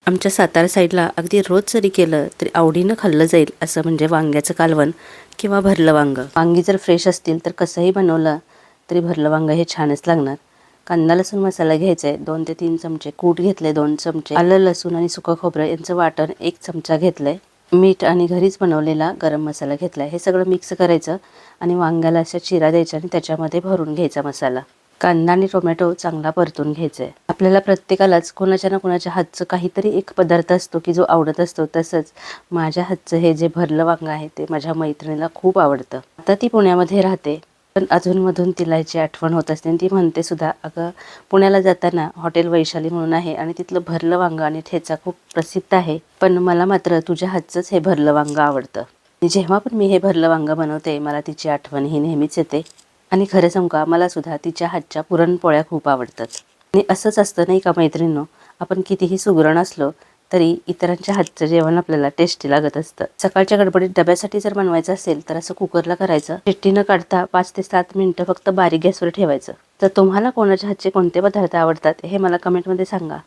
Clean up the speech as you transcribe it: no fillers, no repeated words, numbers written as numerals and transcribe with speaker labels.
Speaker 1: आमच्या सातारा साईडला अगदी रोज जरी केलं तरी आवडीनं खाल्लं जाईल असं म्हणजे वांग्याचं कालवण किंवा भरलं वांगं. वांगी जर फ्रेश असतील तर कसंही बनवलं तरी भरलं वांगं हे छानच लागणार. कांदा लसूण मसाला घ्यायचा आहे, 2 ते 3 चमचे कूट घेतले, 2 चमचे आलं लसूण आणि सुकं खोबरं यांचं वाटण 1 चमचा घेतलंय, मीठ आणि घरीच बनवलेला गरम मसाला घेतलाय. हे सगळं मिक्स करायचं आणि वांग्याला अशा चिरा द्यायच्या आणि त्याच्यामध्ये भरून घ्यायचा मसाला. कांदा आणि टोमॅटो चांगला परतून घ्यायचा आहे. आपल्याला प्रत्येकालाच कोणाच्या ना कोणाच्या हातचं काहीतरी एक पदार्थ असतो की जो आवडत असतो. तसंच माझ्या हातचं हे जे भरलं वांगं आहे ते माझ्या मैत्रिणीला खूप आवडतं. आता ती पुण्यामध्ये राहते, पण अधूनमधून तिला याची आठवण होत असते आणि ती म्हणते सुद्धा, अगं पुण्याला जाताना हॉटेल वैशाली म्हणून आहे आणि तिथलं भरलं वांगं आणि ठेचा खूप प्रसिद्ध आहे, पण मला मात्र तुझ्या हातचंच हे भरलं वांगं आवडतं. आणि जेव्हा पण मी हे भरलं वांगं बनवते मला तिची आठवण ही नेहमीच येते. आणि खरं सांगू का, मला सुद्धा तिच्या हातच्या पुरणपोळ्या खूप आवडतात. आणि असंच असतं नाही का मैत्रिणींनो, आपण कितीही सुगरण असलो तरी इतरांच्या हातचं जेवण आपल्याला टेस्टी लागत असतं. सकाळच्या गडबडीत डब्यासाठी जर बनवायचं असेल तर असं कुकरला करायचं, शिट्टी न काढता 5 ते 7 मिनिटं फक्त बारीक गॅसवर ठेवायचं. तर तुम्हाला कोणाच्या हातचे कोणते पदार्थ आवडतात हे मला कमेंटमध्ये सांगा.